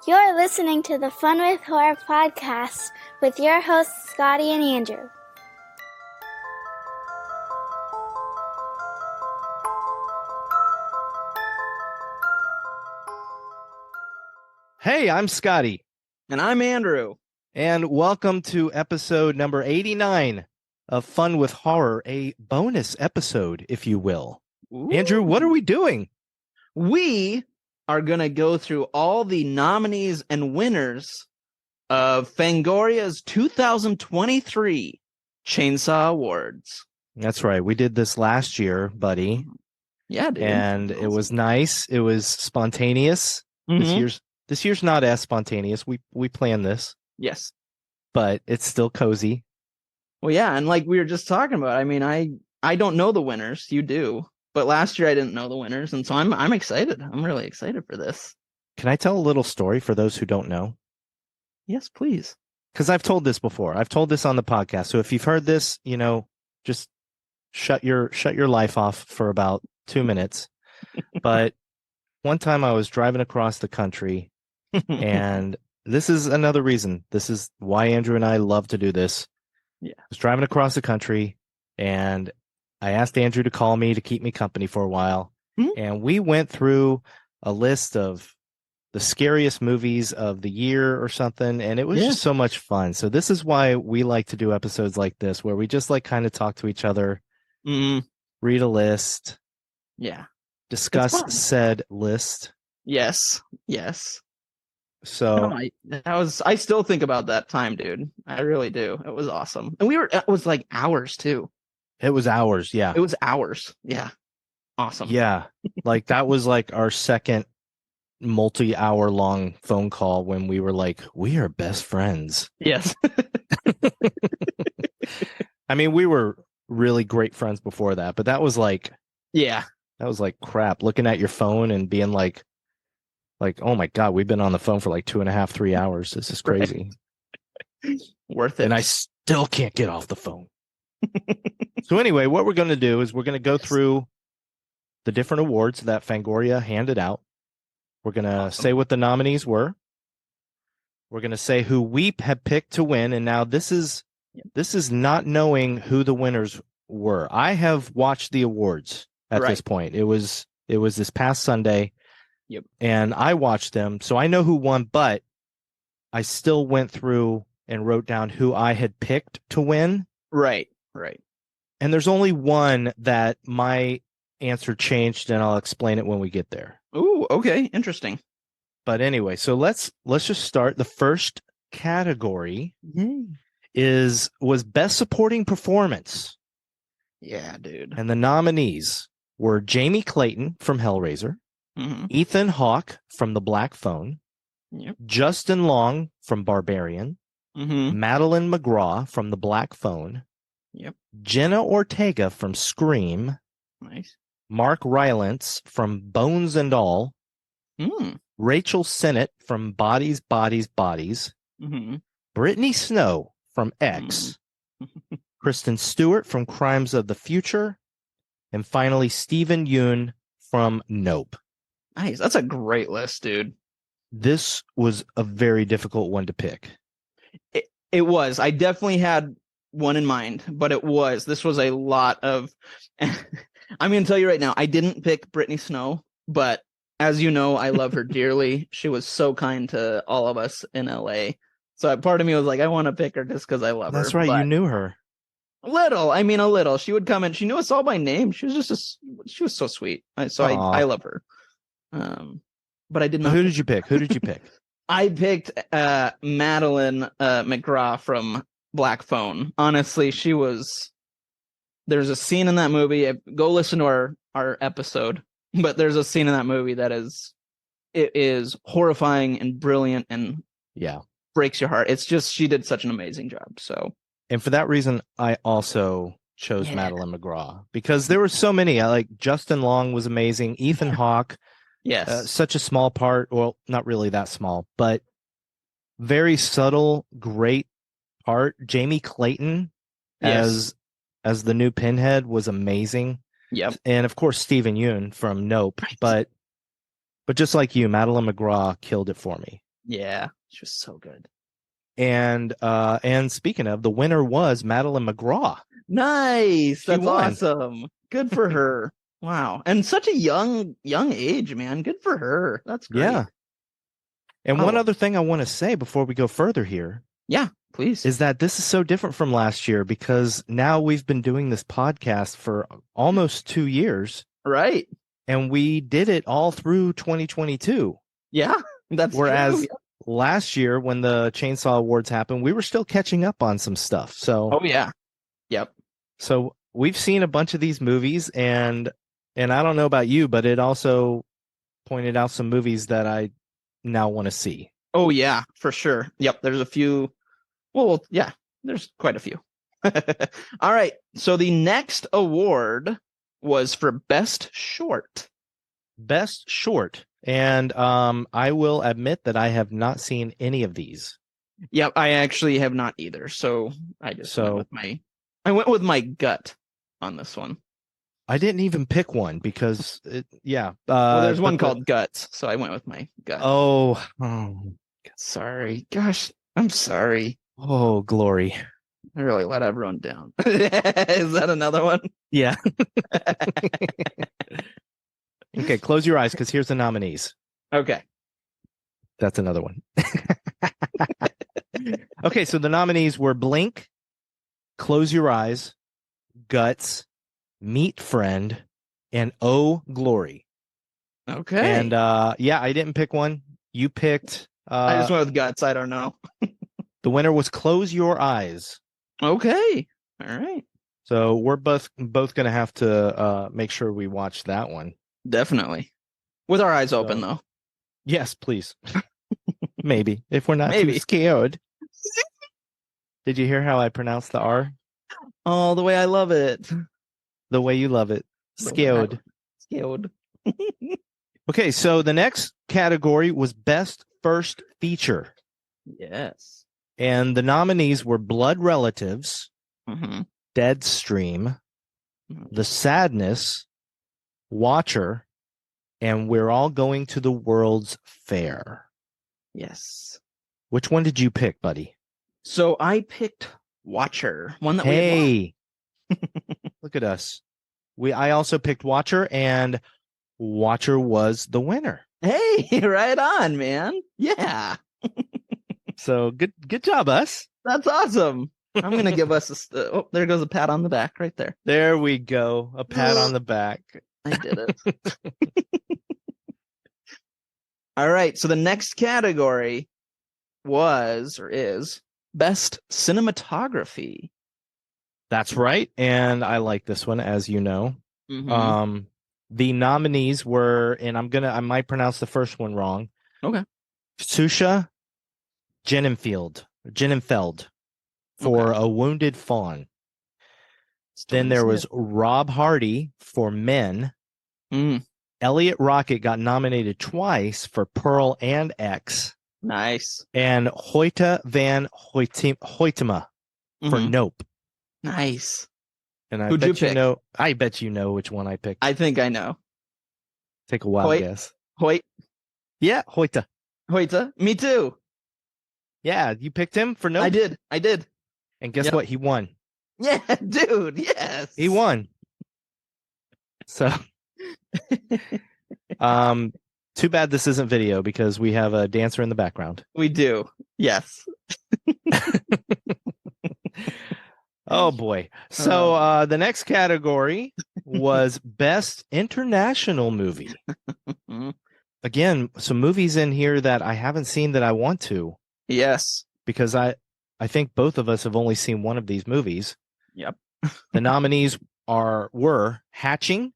You're listening to the Fun with Horror podcast with your hosts, Scotty and Andrew. Hey, I'm Scotty. And I'm Andrew. And welcome to episode number 89 of Fun with Horror, a bonus episode, if you will. Ooh. Andrew, what are we doing? We are going to go through all the nominees and winners of Fangoria's 2023 Chainsaw Awards. That's right. We did this last year, buddy. Yeah, dude. And it was nice. It was spontaneous. Mm-hmm. This year's not as spontaneous. We planned this. Yes. But it's still cozy. Well, yeah, and like we were just talking about, I mean, I don't know the winners. You do. But last year I didn't know the winners, and so I'm excited. I'm really excited for this. Can I tell a little story for those who don't know? Yes, please. Because I've told this before. I've told this on the podcast. So if you've heard this, just shut your life off for about 2 minutes. But one time I was driving across the country, and this is another reason. This is why Andrew and I love to do this. Yeah. I was driving across the country, and I asked Andrew to call me to keep me company for a while. Mm-hmm. And we went through a list of the scariest movies of the year or something. And it was just so much fun. So this is why we like to do episodes like this, where we just like kind of talk to each other, read a list. Yeah. Discuss said list. Yes. So I still think about that time, dude. I really do. It was awesome. And it was like hours too. It was hours. Yeah. It was hours. Yeah. Awesome. Yeah. Like that was like our second multi-hour long phone call when we were like, we are best friends. Yes. I mean, we were really great friends before that, but that was like, that was like crap. Looking at your phone and being like, oh my God, we've been on the phone for like 2.5, 3 hours. This is crazy. Right. Worth it. And I still can't get off the phone. So anyway, what we're going to do is we're going to go through the different awards that Fangoria handed out. We're going to say what the nominees were. We're going to say who we have picked to win. And now this is not knowing who the winners were. I have watched the awards at this point. It was this past Sunday. Yep. And I watched them. So I know who won, but I still went through and wrote down who I had picked to win. Right. And there's only one that my answer changed, and I'll explain it when we get there. Ooh, okay. Interesting. But anyway, so let's just start. The first category was Best Supporting Performance. Yeah, dude. And the nominees were Jamie Clayton from Hellraiser, Ethan Hawke from The Black Phone, Justin Long from Barbarian, Madeline McGraw from The Black Phone, Jenna Ortega from Scream, nice, Mark Rylance from Bones and All, Rachel Sennett from Bodies, Bodies, Bodies, Brittany Snow from X, Kristen Stewart from Crimes of the Future, and finally Stephen Yeun from Nope. Nice. That's a great list, dude. This was a very difficult one to pick. It was. I definitely had one in mind, but this was a lot of I'm going to tell you right now, I didn't pick Brittany Snow, but as you know, I love her dearly. She was so kind to all of us in LA. So part of me was like, I want to pick her just because I love her. That's right. You knew her. A little. She would come in. She knew us all by name. She was she was so sweet. I love her. But I did not. Who did you pick? I picked Madeline McGraw from Black Phone. Honestly, there's a scene in that movie. Go listen to our episode, but there's a scene in that movie that is horrifying and brilliant and breaks your heart. It's just, she did such an amazing job. So, and for that reason, I also chose Madeline McGraw, because there were so many. I like Justin Long was amazing. Ethan Hawke. Yes. Such a small part. Well, not really that small, but very subtle, great part. Jamie Clayton as the new Pinhead was amazing. Yep. And of course, Stephen Yeun from Nope. Right. But just like you, Madeline McGraw killed it for me. Yeah, she was so good. And speaking of, the winner was Madeline McGraw. Nice. She That's won. awesome. Good for her. Wow. And such a young age, man. Good for her. That's great. Yeah. And Oh. one other thing I want to say before we go further here Yeah, please. is that this is so different from last year because now we've been doing this podcast for almost 2 years. Right. And we did it all through 2022. Yeah, that's Whereas true. last year when the Chainsaw Awards happened, we were still catching up on some stuff. So Oh yeah. Yep. So we've seen a bunch of these movies, and I don't know about you, but it also pointed out some movies that I now want to see. Oh yeah, for sure. Yep, there's a few. Well, yeah, there's quite a few. All right. So the next award was for Best Short. Best Short. And I will admit that I have not seen any of these. Yep, I actually have not either. So I just went with my gut on this one. I didn't even pick one because well, there's one called Guts, so I went with my gut. Oh, sorry. Gosh, I'm sorry. Oh, glory. I really let everyone down. Is that another one? Yeah. Okay, close your eyes because here's the nominees. Okay. That's another one. Okay, so the nominees were Blink, Close Your Eyes, Guts, Meat Friend, and Oh Glory. Okay. And yeah, I didn't pick one. You picked. I just went with Guts. I don't know. The winner was Close Your Eyes. Okay. All right. So we're both going to have to make sure we watch that one. Definitely. With our eyes open, though. Yes, please. Maybe. If we're not Maybe. too scared. Did you hear how I pronounced the R? Oh, the way I love it. The way you love it. Scared. Scared. Okay, so the next category was Best First Feature. Yes. And the nominees were Blood Relatives, Mm-hmm. Deadstream, The Sadness, Watcher, and We're All Going to the World's Fair. Yes. Which one did you pick, buddy? So I picked Watcher, one that we look at us. I also picked Watcher, and Watcher was the winner. Hey, right on, man. Yeah. So good job, us. That's awesome. I'm going to give us oh, there goes a pat on the back right there. There we go. A pat on the back. I did it. All right. So the next category is Best Cinematography. That's right. And I like this one, as you know. Mm-hmm. The nominees were, and I might pronounce the first one wrong. Okay. Susha Jenenfeld for A Wounded Fawn. Then there was Rob Hardy for Men. Elliot Rocket got nominated twice for Pearl and X. Nice. And Hoyte van Hoytema for Nope. Nice. And I bet you know which one I picked. I think I know. Take a wild guess. Hoyt. Yeah, Hoyte. Hoyte. Me too. Yeah, you picked him for Nope? I did. And guess what? He won. Yeah, dude. Yes. He won. So too bad this isn't video because we have a dancer in the background. We do. Yes. Oh boy. So the next category was Best International Movie. Again, some movies in here that I haven't seen that I want to. Yes. Because I think both of us have only seen one of these movies. Yep. The nominees were Hatching,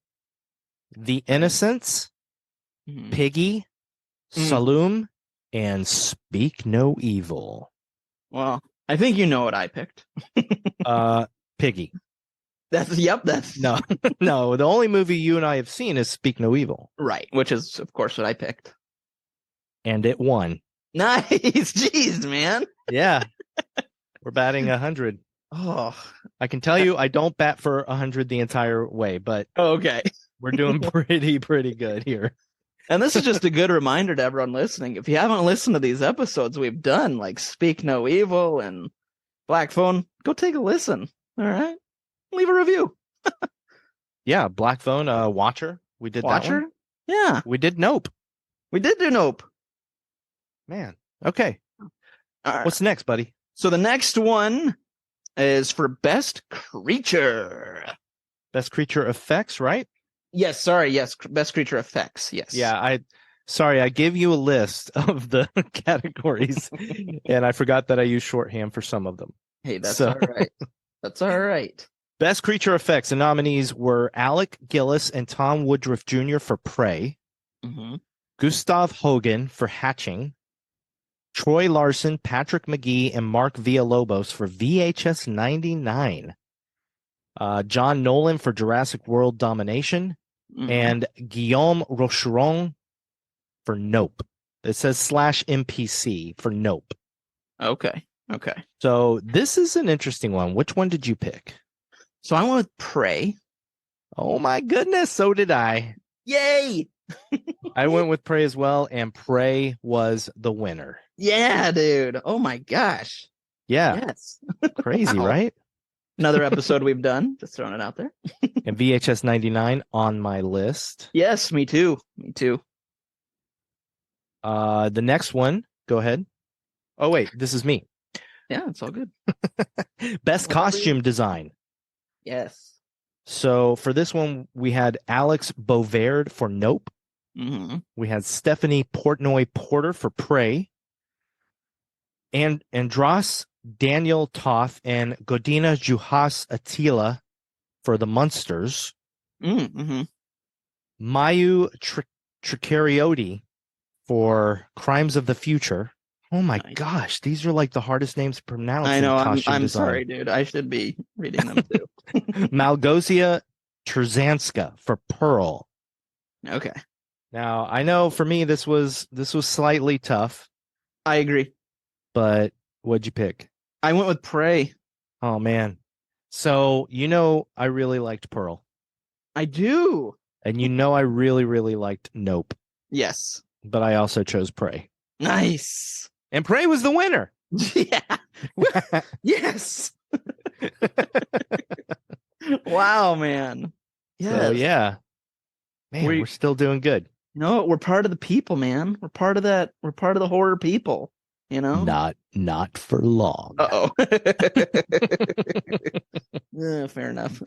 The Innocents, Piggy, Saloom, and Speak No Evil. Well, I think you know what I picked. Piggy. That's no. The only movie you and I have seen is Speak No Evil. Right, which is of course what I picked. And it won. Nice. Jeez, man. Yeah. We're batting 100. Oh, I can tell you I don't bat for 100 the entire way, but okay. We're doing pretty good here. And this is just a good reminder to everyone listening. If you haven't listened to these episodes we've done, like Speak No Evil and Black Phone, go take a listen. All right. Leave a review. Yeah, Black Phone, Watcher. We did that Watcher? one. Yeah. We did Nope. We did do Nope. Man. Okay. All right. What's next, buddy? So the next one is for Best Creature. Best Creature Effects, right? Yes, sorry. Yes, Best Creature Effects. Yes. Yeah, I gave you a list of the categories and I forgot that I used shorthand for some of them. Hey, that's all right. That's all right. Best Creature Effects. The nominees were Alec Gillis and Tom Woodruff Jr. for Prey, Mm-hmm. Gustav Hogan for Hatching, Troy Larson, Patrick McGee, and Mark Villalobos for VHS 99, John Nolan for Jurassic World Domination, Mm-hmm. and Guillaume Rocheron for Nope. It says /MPC for Nope. Okay. So this is an interesting one. Which one did you pick? So I went with Prey. Oh my goodness, so did I. Yay! I went with Prey as well, and Prey was the winner. Yeah, dude. Oh my gosh. Yeah, Yes. crazy, Wow. right? Another episode we've done. Just throwing it out there. And VHS 99 on my list. Yes, me too. Me too. The next one, go ahead. Oh wait, this is me. Yeah, it's all good. Best costume design. Yes. So for this one, we had Alex Bovaird for Nope. Mm-hmm. We had Stephanie Portnoy Porter for Prey, and Andros Daniel Toth and Godina Juhas Attila for The Munsters. Mm-hmm. Mayu Tricariotti for Crimes of the Future. Oh my Nice. gosh, these are like the hardest names to pronounce. I know. I'm sorry, dude. I should be reading them too. Malgosia Trzanska for Pearl. Okay. Now I know for me this was slightly tough, I agree. but what'd you pick? I went with Prey. Oh man. So I really liked Pearl. I do. And I really, really liked Nope. Yes. But I also chose Prey. Nice. And Prey was the winner. Yeah. Yes. Wow, man. Yes. So yeah. Man, we're still doing good. No, we're part of the people, man. We're part of that. We're part of the horror people, Not for long. Uh-oh. Fair enough.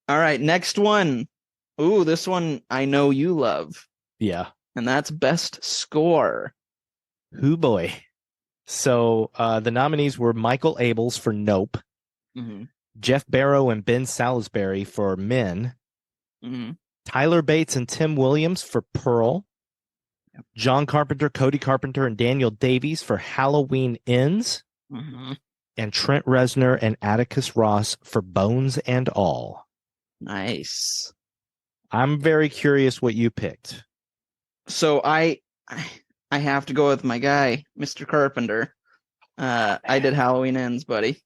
All right, next one. Ooh, this one I know you love. Yeah. And that's Best Score. Hoo boy. So the nominees were Michael Abels for Nope, Mm-hmm. Jeff Barrow and Ben Salisbury for Men, Mm-hmm. Tyler Bates and Tim Williams for Pearl, John Carpenter, Cody Carpenter, and Daniel Davies for Halloween Ends, Mm-hmm. and Trent Reznor and Atticus Ross for Bones and All. Nice. I'm very curious what you picked. So I have to go with my guy, Mr. Carpenter. I did Halloween Ends, buddy.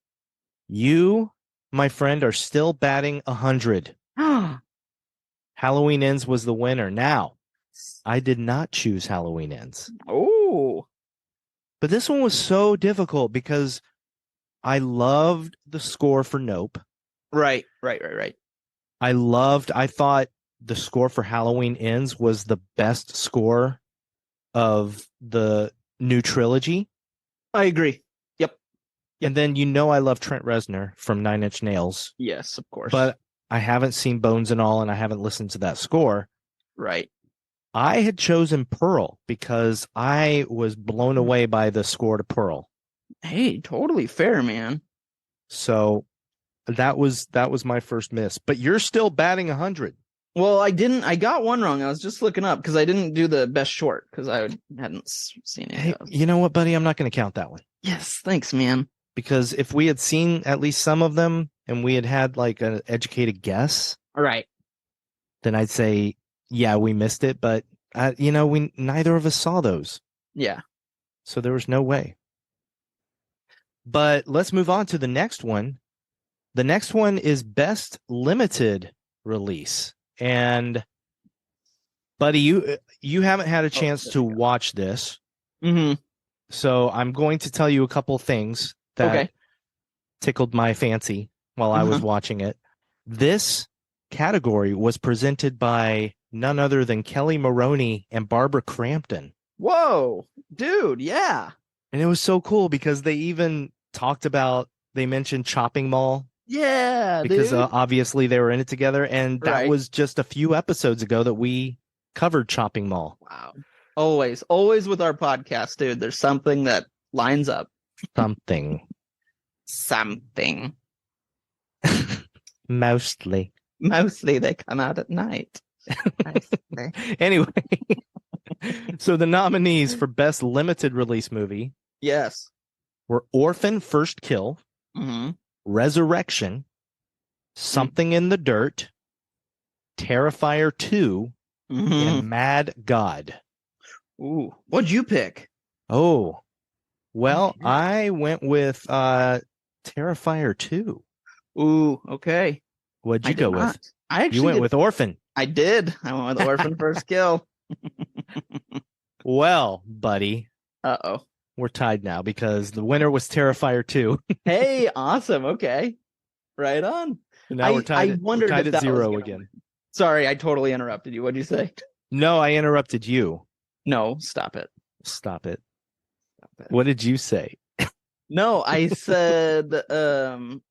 You, my friend, are still batting 100. Halloween Ends was the winner. Now, I did not choose Halloween Ends. Oh. But this one was so difficult because I loved the score for Nope. Right. I thought the score for Halloween Ends was the best score of the new trilogy. I agree. Yep. And then I love Trent Reznor from Nine Inch Nails. Yes, of course. But I haven't seen Bones and All, and I haven't listened to that score. Right. I had chosen Pearl because I was blown away by the score to Pearl. Hey, totally fair, man. So that was my first miss. But you're still batting 100. Well, I got one wrong. I was just looking up because I didn't do the best short because I hadn't seen it. Hey, you know what, buddy? I'm not going to count that one. Yes, thanks, man. Because if we had seen at least some of them and we had like an educated guess, All right. then I'd say, yeah, we missed it. But, we neither of us saw those. Yeah. So there was no way. But let's move on to the next one. The next one is Best Limited Release. And Buddy, you haven't had a chance to watch this. Mm-hmm. So I'm going to tell you a couple things that tickled my fancy while I was watching it. This category was presented by none other than Kelly Maroney and Barbara Crampton. Whoa, dude, yeah. And it was so cool because they even they mentioned Chopping Mall. Yeah, because dude. Obviously they were in it together. And that Right. was just a few episodes ago that we covered Chopping Mall. Wow. Always with our podcast, dude. There's something that lines up. Something. Mostly they come out at night. Anyway, so the nominees for best limited release movie were Orphan First Kill, Resurrection, Something in the Dirt, Terrifier 2, and Mad God. Ooh, what'd you pick? Oh, well, I went with Terrifier 2. Ooh, okay. What'd you go with? You went with Orphan. I did. I went with Orphan First Kill. Well, buddy. Uh-oh. We're tied now because the winner was Terrifier 2. Hey, awesome. Okay. Right on. And now we're tied, we're tied at 0 again. Sorry, I totally interrupted you. What'd you say? No, I interrupted you. No, stop it. Stop it. What did you say? No, I said I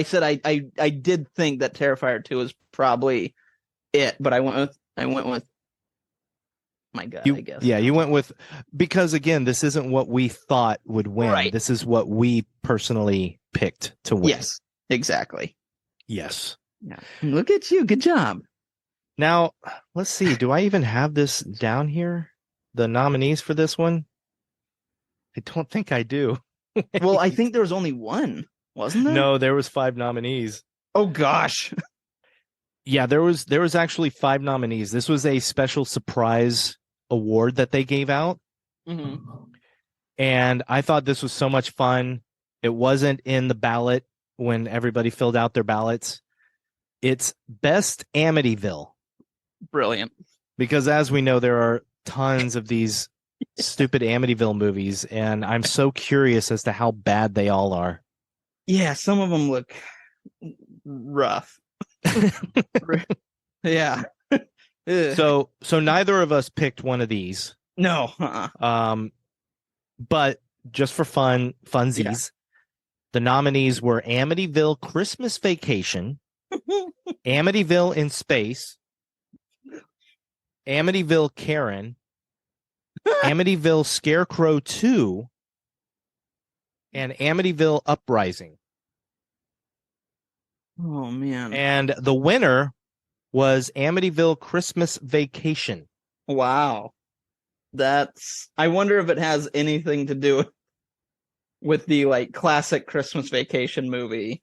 said I did think that Terrifier 2 was probably it, but I went with my gut, I guess. Yeah, you went with, because again, this isn't what we thought would win. Right. This is what we personally picked to win. Yes, exactly. Yes. Yeah. Look at you. Good job. Now, let's see. Do I even have this down here? The nominees for this one? I don't think I do. Well, I think there was only one, wasn't there? No, there was 5 nominees. Oh gosh. Yeah, there was actually 5 nominees. This was a special surprise award that they gave out. And I thought this was so much fun. It wasn't in the ballot when everybody filled out their ballots. It's Best Amityville. Brilliant. Because as we know, there are tons of these stupid Amityville movies, and I'm so curious as to how bad they all are. Yeah, some of them look rough. Yeah. So neither of us picked one of these. No. But just for funsies, the nominees were Amityville Christmas Vacation, Amityville in Space, Amityville Karen, Amityville Scarecrow 2, and Amityville Uprising. Oh, man. And the winner was Amityville Christmas Vacation. Wow. I wonder if it has anything to do with the like classic Christmas Vacation movie.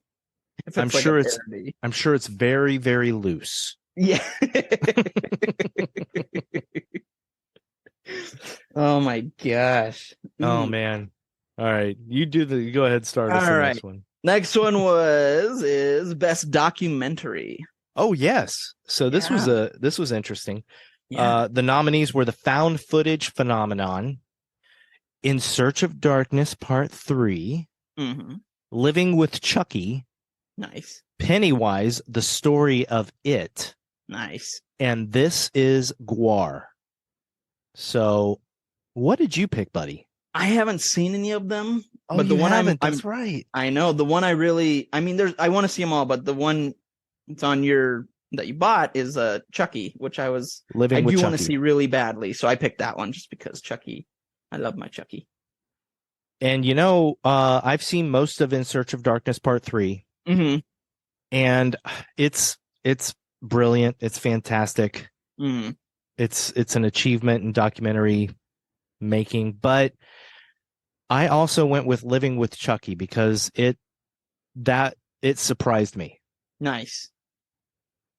I'm sure it's very, very loose. Yeah. Oh my gosh. Oh man. All right. Go ahead, start us the next one. Next one is best documentary. Oh yes. So this was interesting. Yeah. The nominees were The Found Footage Phenomenon, In Search of Darkness Part 3, Living with Chucky, Nice. Pennywise, The Story of It, Nice. and This is Gwar. So what did you pick, buddy? I haven't seen any of them. Oh, but the one that's right. I know the one I want to see them all, but the one that's on that you bought is Chucky, which I want to see really badly. So I picked that one just because Chucky. I love my Chucky. And I've seen most of In Search of Darkness Part 3. And it's brilliant. It's fantastic. It's an achievement in documentary making, but I also went with Living with Chucky because it surprised me. Nice.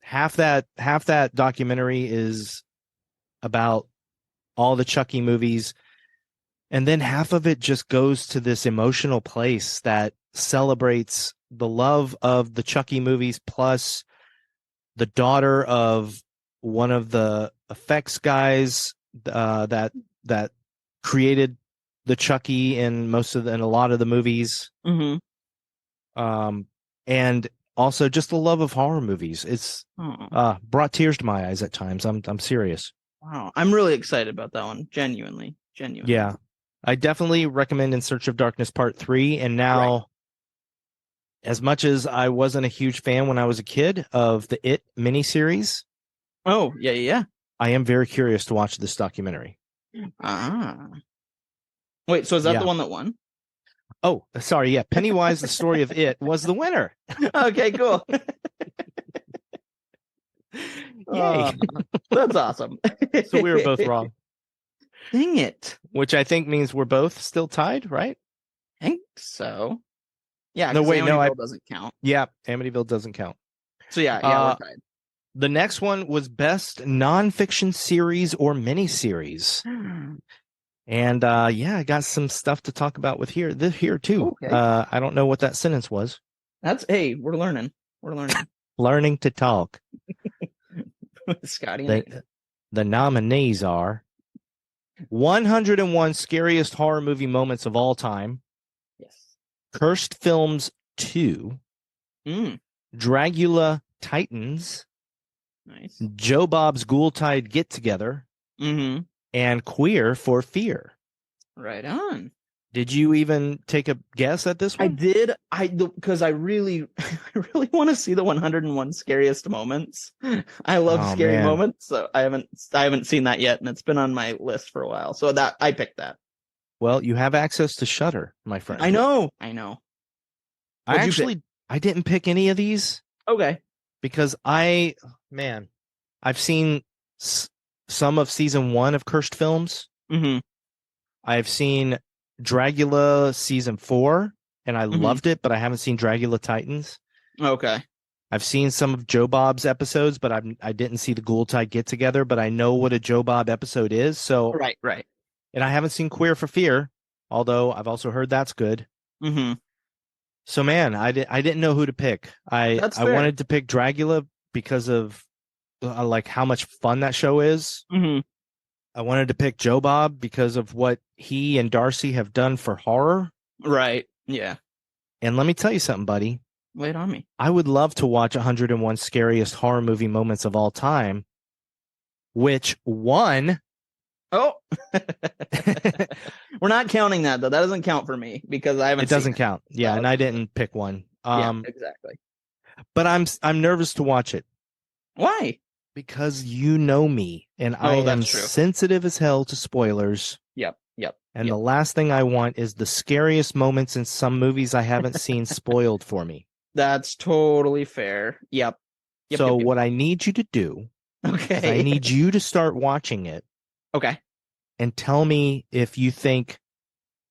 Half that documentary is about all the Chucky movies, and then half of it just goes to this emotional place that celebrates the love of the Chucky movies plus the daughter of one of the effects guys that created the Chucky in a lot of the movies. Mm-hmm. And also just the love of horror movies. It's brought tears to my eyes at times. I'm serious. Wow. I'm really excited about that one. Genuinely. Yeah. I definitely recommend In Search of Darkness Part 3. And now, as much as I wasn't a huge fan when I was a kid of the It miniseries. Oh, yeah. I am very curious to watch this documentary. Wait, so is that the one that won? Oh, sorry. Yeah. Pennywise, the story of It was the winner. Okay, cool. Yay. That's awesome. So we were both wrong. Dang it. Which I think means we're both still tied, right? I think so. Yeah, no, wait, Amityville doesn't count. Yeah, Amityville doesn't count. So yeah, we're tied. The next one was best nonfiction series or miniseries. And I got some stuff to talk about with here too. Okay. I don't know what that sentence was. We're learning. Learning to talk. Scotty. The nominees are 101 Scariest Horror Movie Moments of All Time. Yes. Cursed Films 2. Dragula Titans. Nice. Joe Bob's Ghoul-Tide Get Together. Mm-hmm. And Queer for Fear. Right on. Did you even take a guess at this one? I did. Because I really want to see the 101 scariest moments. I love scary moments, so I haven't seen that yet, and it's been on my list for a while. So that I picked that. Well, you have access to Shudder, my friend. I know. I didn't pick any of these. Okay. Because I've seen some of season 1 of Cursed Films. Mm-hmm. I've seen Dragula season 4, and I loved it, but I haven't seen Dragula Titans. Okay. I've seen some of Joe Bob's episodes, but I didn't see the Ghoul-Tide Get Together, but I know what a Joe Bob episode is. So right. And I haven't seen Queer for Fear, although I've also heard that's good. Mm-hmm. So man, I didn't know who to pick. I wanted to pick Dragula because of like how much fun that show is. Mm-hmm. I wanted to pick Joe Bob because of what he and Darcy have done for horror. Right. Yeah. And let me tell you something, buddy. Lay it on me. I would love to watch 101 Scariest Horror Movie Moments of All Time, which won. Oh, we're not counting that though. That doesn't count for me because I haven't. It doesn't count. Yeah, and I didn't pick one. Exactly. But I'm nervous to watch it. Why? Because you know me, and I am sensitive as hell to spoilers. Yep. And the last thing I want is the scariest moments in some movies I haven't seen spoiled for me. That's totally fair. Yep. So what I need you to do, is I need you to start watching it. Okay. And tell me if you think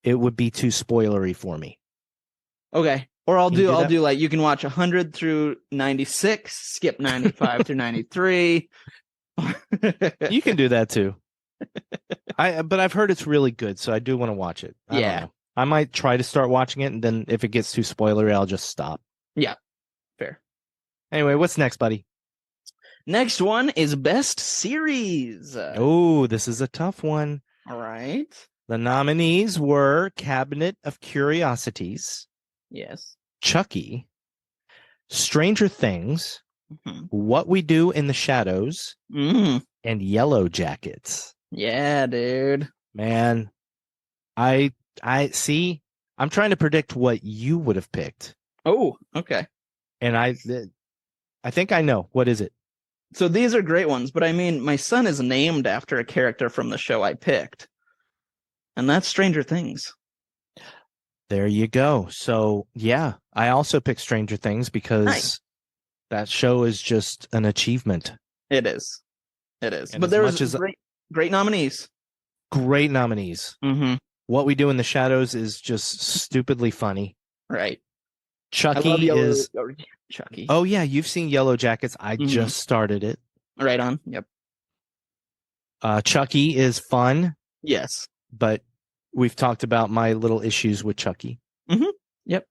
it would be too spoilery for me. Okay. Or I'll do like you can watch 100 through 96, skip 95 through 93. You can do that too. But I've heard it's really good, so I do want to watch it. I don't know. I might try to start watching it, and then if it gets too spoilery, I'll just stop. Yeah. Fair. Anyway, what's next, buddy? Next one is Best Series. Oh, this is a tough one. All right. The nominees were Cabinet of Curiosities. Yes. Chucky. Stranger Things. What We Do in the Shadows. And Yellow Jackets. Yeah, dude. Man, I see. I'm trying to predict what you would have picked. Oh, okay. And I think I know. What is it? So these are great ones, but I mean, my son is named after a character from the show I picked. And that's Stranger Things. There you go. So, yeah, I also picked Stranger Things because that show is just an achievement. It is. And but there was great nominees. Great nominees. Mm-hmm. What We Do in the Shadows is just stupidly funny. Right. Chucky is... Chucky. Oh, yeah, you've seen Yellow Jackets. I just started it. Right on. Yep. Chucky is fun. Yes. But we've talked about my little issues with Chucky. Mm-hmm. Yep.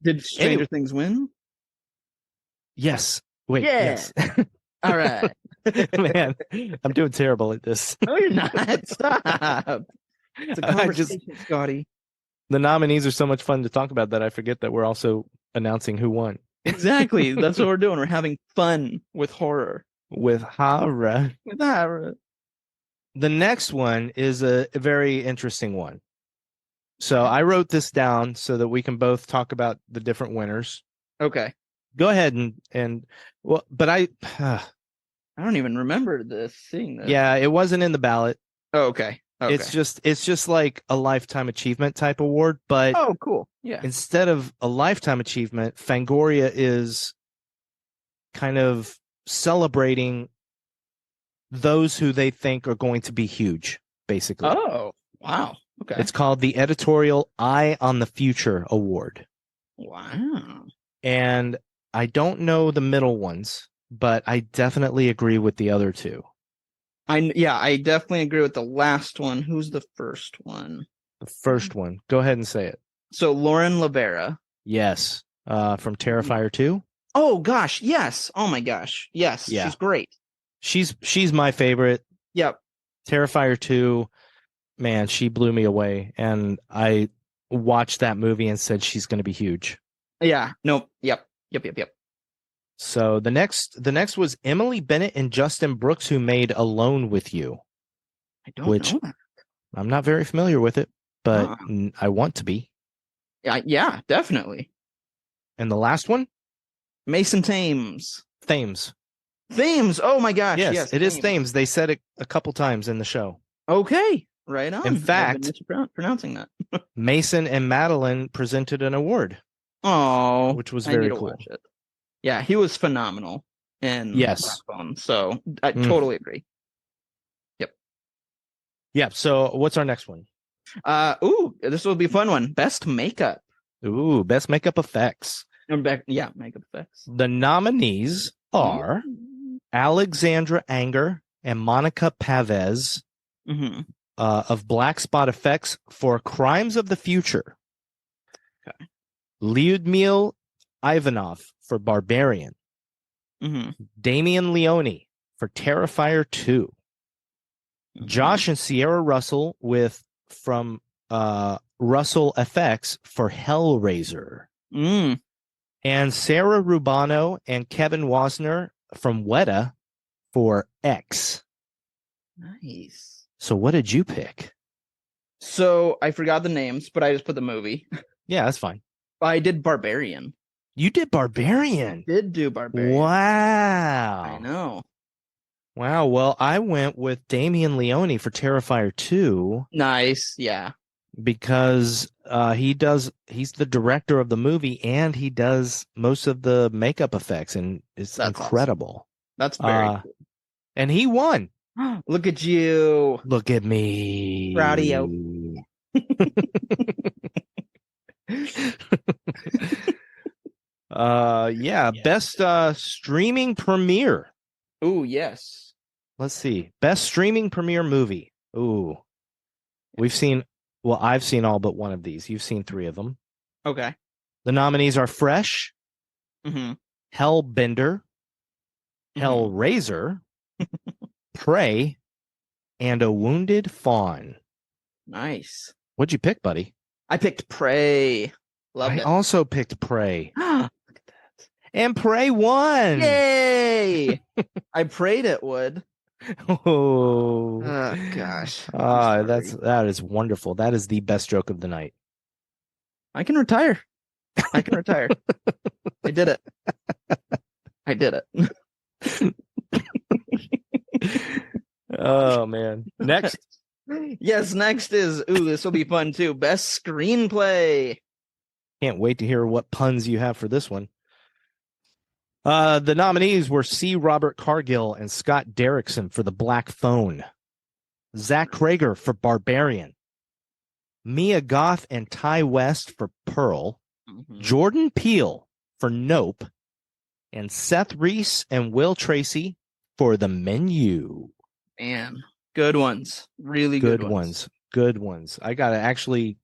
Did Stranger Things win? Yes. Wait. Yeah. Yes. All right. Man, I'm doing terrible at this. No, you're not. Stop. It's a conversation, Scotty. The nominees are so much fun to talk about that I forget that we're also announcing who won. Exactly. That's what we're doing. We're having fun with horror. With horror. With horror. The next one is a very interesting one. So I wrote this down so that we can both talk about the different winners. Okay. Go ahead and well, but I don't even remember seeing this. Yeah, it wasn't in the ballot. Oh, okay. It's just like a lifetime achievement type award, but oh, cool. Yeah. Instead of a lifetime achievement, Fangoria is kind of celebrating those who they think are going to be huge, basically. Oh, wow. Okay. It's called the Editorial Eye on the Future Award. Wow. And I don't know the middle ones, but I definitely agree with the other two. I definitely agree with the last one. Who's the first one? The first one. Go ahead and say it. So Lauren Lavera. Yes. From Terrifier 2. Oh gosh, yes. Oh my gosh. Yes. Yeah. She's great. She's my favorite. Yep. Terrifier 2, man, she blew me away. And I watched that movie and said she's going to be huge. Yeah. Nope. Yep. So the next was Emily Bennett and Justin Brooks, who made Alone with You. I don't know that. I'm not very familiar with it, but I want to be. Yeah, definitely. And the last one? Mason Thames. Thames. Oh my gosh. Yes, it is Thames. They said it a couple times in the show. Okay. Right on. In fact, pronouncing that. Mason and Madeline presented an award. Oh, which was very cool. Watch it. Yeah, he was phenomenal in Blackbone, so I totally agree. Yep. Yeah. So what's our next one? This will be a fun one. Best makeup. Ooh, best makeup effects. Makeup effects. The nominees are Alexandra Anger and Monica Pavez of Black Spot Effects for Crimes of the Future. Okay. Lyudmil Ivanov for Barbarian. Damian Leone for Terrifier 2. Josh and Sierra Russell from Russell FX for Hellraiser. And Sarah Rubano and Kevin Wasner from Weta for X. Nice. So what did you pick? So I forgot the names, but I just put the movie. Yeah, that's fine. I did Barbarian. You did Barbarian. Did do Barbarian. Wow. I know. Wow. Well, I went with Damian Leone for Terrifier 2. Nice. Yeah. Because he's the director of the movie and he does most of the makeup effects, and it's incredible. Awesome. That's very cool. And he won. Look at you. Look at me. Proud of you. Best streaming premiere. Ooh, yes. Let's see. Best streaming premiere movie. Ooh. I've seen all but one of these. You've seen 3 of them. Okay. The nominees are Fresh, Hellbender, Hellraiser, Prey, and A Wounded Fawn. Nice. What'd you pick, buddy? I picked Prey. Loved it. I also picked Prey. Look at that. And Prey won. Yay! I prayed it would. Oh gosh. That is wonderful. That is the best joke of the night. I can retire. I did it. I did it. Oh man. Next. Yes, next is this will be fun too. Best screenplay. Can't wait to hear what puns you have for this one. The nominees were C. Robert Cargill and Scott Derrickson for The Black Phone, Zach Krager for Barbarian, Mia Goth and Ty West for Pearl, Jordan Peele for Nope, and Seth Reese and Will Tracy for The Menu. Man, good ones. Really good ones. Good ones. I got to actually...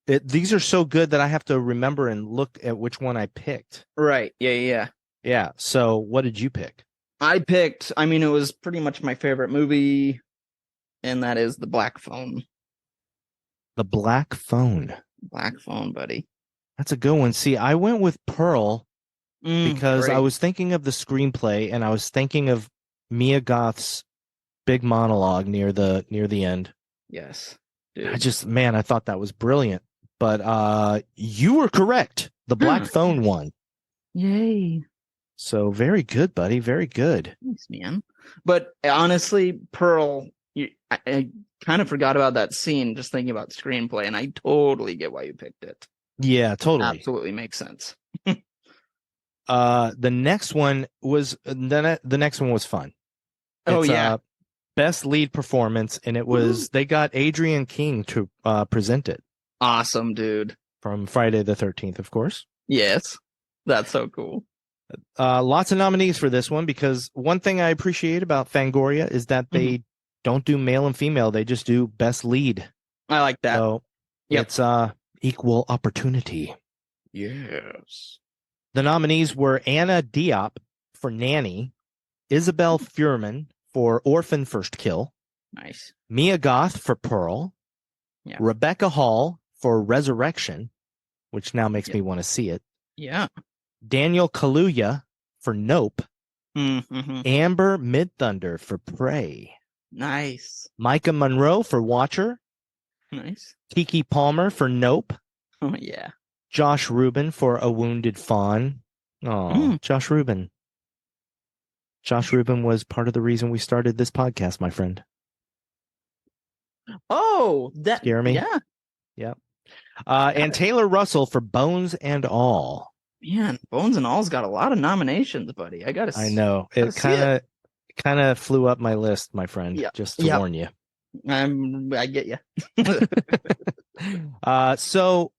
these are so good that I have to remember and look at which one I picked. Right. Yeah. Yeah. So what did you pick? It was pretty much my favorite movie, and that is The Black Phone. The Black Phone. Black Phone, buddy. That's a good one. See, I went with Pearl because I Great. was thinking of the screenplay and I was thinking of Mia Goth's big monologue near the end. Yes. I Dude. I thought that was brilliant. But you were correct. The Black Phone won. Yay. So very good, buddy. Very good. Thanks, man. But honestly, Pearl, I kind of forgot about that scene just thinking about screenplay, and I totally get why you picked it. Yeah, totally. Absolutely makes sense. The next one was fun. Oh, yeah. Best lead performance, and it was they got Adrian King to present it. Awesome, dude. From Friday the 13th, of course. Yes. That's so cool. Lots of nominees for this one because one thing I appreciate about Fangoria is that they don't do male and female. They just do best lead. I like that. So it's equal opportunity. Yes. The nominees were Anna Diop for Nanny, Isabel Fuhrman for Orphan First Kill, Nice. Mia Goth for Pearl, Rebecca Hall for Resurrection, which now makes me want to see it. Yeah. Daniel Kaluuya for Nope, Mm-hmm. Amber Midthunder for Prey, Nice. Micah Monroe for Watcher, Nice. Kiki Palmer for Nope, Oh, yeah. Josh Rubin for A Wounded Fawn. Oh, Josh Rubin. Josh Rubin was part of the reason we started this podcast, my friend. Oh, that Scare me? Yeah. Yep. And Taylor Russell for Bones and All. Man, Bones and All's got a lot of nominations, buddy. I know. It kind of flew up my list, my friend, just to warn you. I get you. So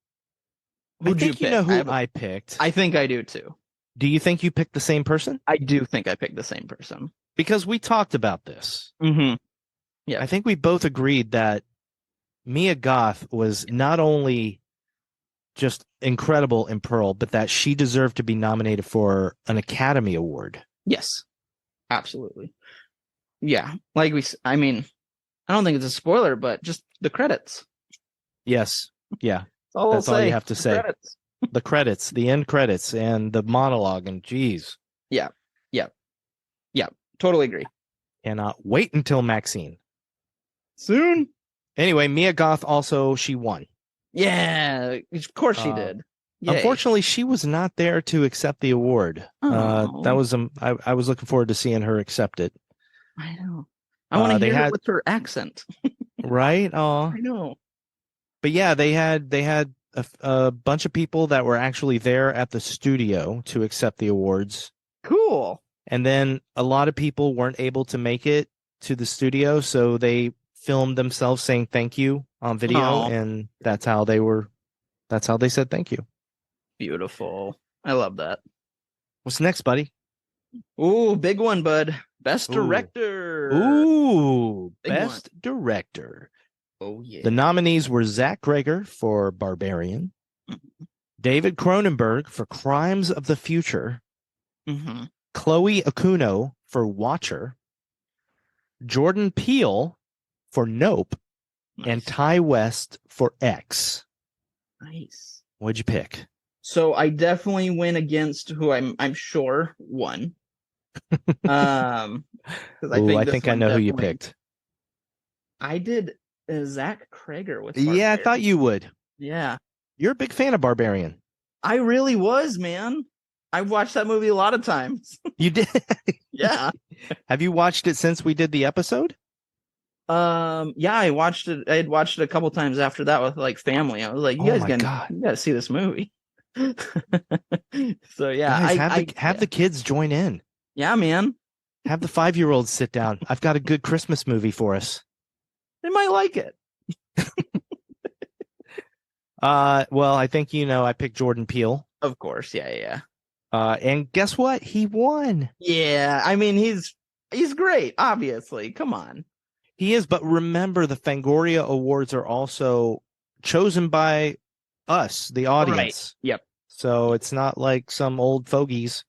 Who'd I think you you know pick? who I picked. I think I do too. Do you think you picked the same person? I do think I picked the same person. Because we talked about this. Mm-hmm. Yeah. I think we both agreed that Mia Goth was not only just incredible in Pearl, but that she deserved to be nominated for an Academy Award. Yes, absolutely. Yeah, I don't think it's a spoiler, but just the credits. Yes, yeah. That's all you have to say. Credits. The credits, the end credits, and the monologue, and geez. Yeah, totally agree. Cannot wait until Maxine. Soon. Anyway, Mia Goth also, she won. Yeah, of course she did. Yay. Unfortunately, she was not there to accept the award. That was I was looking forward to seeing her accept it. I know. I want to hear it with her accent. Right? Oh, I know. But yeah, they had a bunch of people that were actually there at the studio to accept the awards. Cool. And then a lot of people weren't able to make it to the studio, so they filmed themselves saying thank you on video, and that's how they said thank you. Beautiful. I love that. What's next, buddy? Ooh, big one, bud. Best director. Ooh, big best director. Oh, yeah. The nominees were Zach Greger for Barbarian, David Cronenberg for Crimes of the Future, Chloe Okuno for Watcher, Jordan Peele for Nope, and Ty West for X. Nice. What'd you pick? So I definitely went against who I'm sure won. I think I know who you picked. I did Zach Greger with Barbarian. Yeah, I thought you would. Yeah. You're a big fan of Barbarian. I really was, man. I've watched that movie a lot of times. You did? Yeah. Have you watched it since we did the episode? Yeah, I watched it. I had watched it a couple times after that with family. I was like, you guys gotta see this movie. So yeah, guys, have the kids join in. Yeah, man. Have the 5-year-olds sit down. I've got a good Christmas movie for us. They might like it. Well, I think I picked Jordan Peele. Of course, yeah. And guess what? He won. Yeah, he's great, obviously. Come on. He is, but remember the Fangoria Awards are also chosen by us, the audience. Right. Yep. So it's not like some old fogies.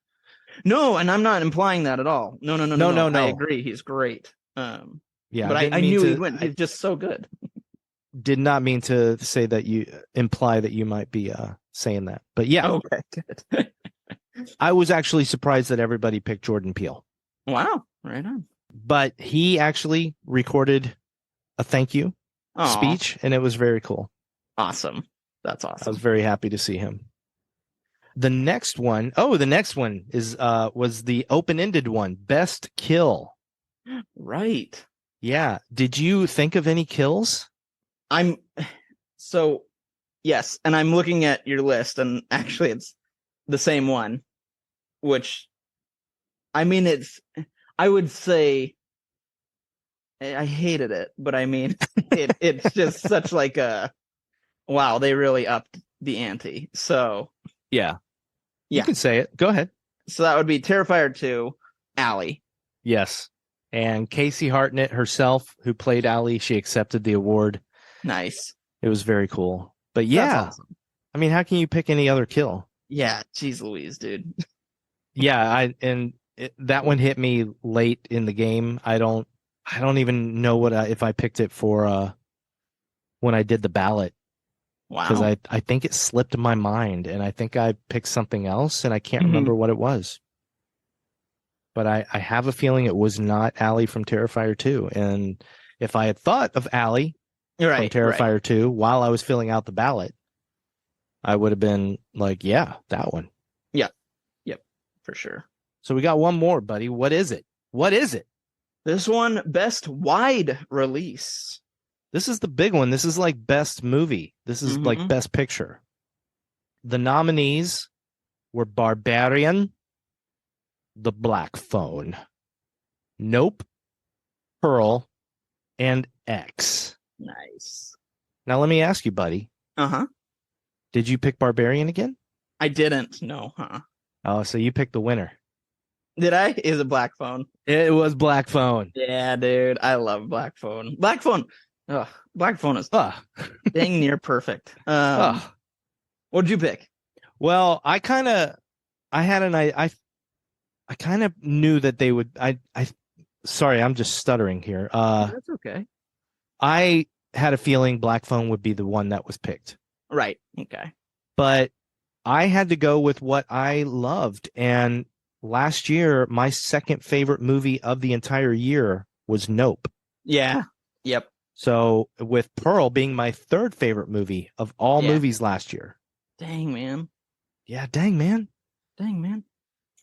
No, and I'm not implying that at all. No. No. I agree. He's great. Yeah, but I knew he'd win. He's just so good. Did not mean to say that you imply that you might be saying that. But yeah. Okay, good. I was actually surprised that everybody picked Jordan Peele. Wow, right on. But he actually recorded a thank you speech, and it was very cool. Awesome. That's awesome. I was very happy to see him. The next one is was the open-ended one, best kill. Right. Yeah. Did you think of any kills? Yes, and I'm looking at your list, and actually it's the same one, which, I mean, I would say I hated it, but I mean, it's just such like wow, they really upped the ante. So yeah, you can say it. Go ahead. So that would be Terrifier 2, Allie. Yes, and Casey Hartnett herself, who played Allie, she accepted the award. Nice. It was very cool. But yeah, awesome. I mean, how can you pick any other kill? Yeah, geez Louise, dude. Yeah, that one hit me late in the game. I don't even know if I picked it for when I did the ballot. Wow. Because I think it slipped my mind, and I think I picked something else, and I can't remember what it was. But I have a feeling it was not Allie from Terrifier 2. And if I had thought of Allie from Terrifier 2 while I was filling out the ballot, I would have been like, yeah, that one. Yep, for sure. So we got one more, buddy. What is it? This one, best wide release. This is the big one. This is like best movie. This is like best picture. The nominees were Barbarian, The Black Phone, Nope, Pearl, and X. Nice. Now let me ask you, buddy. Did you pick Barbarian again? I didn't. No. Oh, so you picked the winner. Did I? Is it Black Phone? It was Black Phone. Yeah, dude. I love Black Phone. Black Phone. Black Phone is dang near perfect. What'd you pick? Well, I kind of knew that they would. Sorry, I'm just stuttering here. That's okay. I had a feeling Black Phone would be the one that was picked. Right. Okay. But I had to go with what I loved. And last year, my second favorite movie of the entire year was Nope. Yeah. Yep. So with Pearl being my third favorite movie of all movies last year. Dang, man. Yeah, dang, man. Dang, man.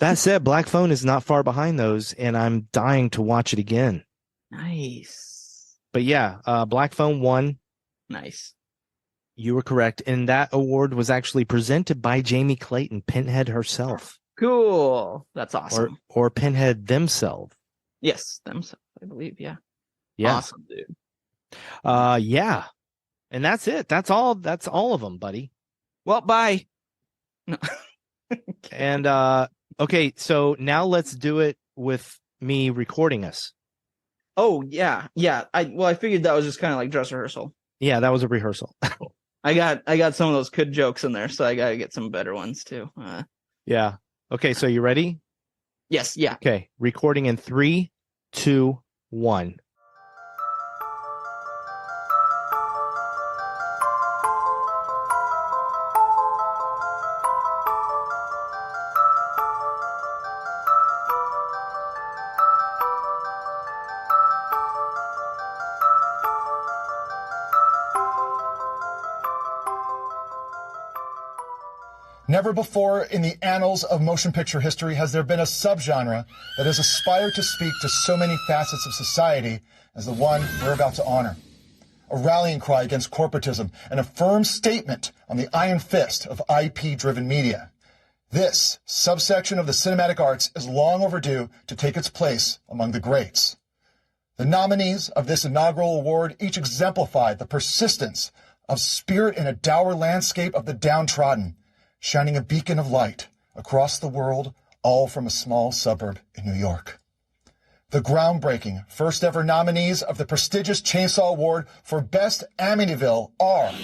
That said, Black Phone is not far behind those, and I'm dying to watch it again. Nice. But yeah, Black Phone won. Nice. You were correct. And that award was actually presented by Jamie Clayton, Pinhead herself. Cool. That's awesome. Or Pinhead themselves. Yes, themselves, I believe. Yeah. Yeah. Awesome, dude. Yeah. And that's it. That's all of them, buddy. Well, bye. No. And okay, so now let's do it with me recording us. Oh, yeah. Yeah. I figured that was just kind of like dress rehearsal. Yeah, that was a rehearsal. I got some of those good jokes in there, so I gotta get some better ones too. Yeah. Okay, so you ready? Yes, yeah. Okay, recording in 3, 2, 1. Never before in the annals of motion picture history has there been a subgenre that has aspired to speak to so many facets of society as the one we're about to honor. A rallying cry against corporatism and a firm statement on the iron fist of IP-driven media. This subsection of the cinematic arts is long overdue to take its place among the greats. The nominees of this inaugural award each exemplify the persistence of spirit in a dour landscape of the downtrodden, shining a beacon of light across the world, all from a small suburb in New York. The groundbreaking first ever nominees of the prestigious Chainsaw Award for Best Amityville are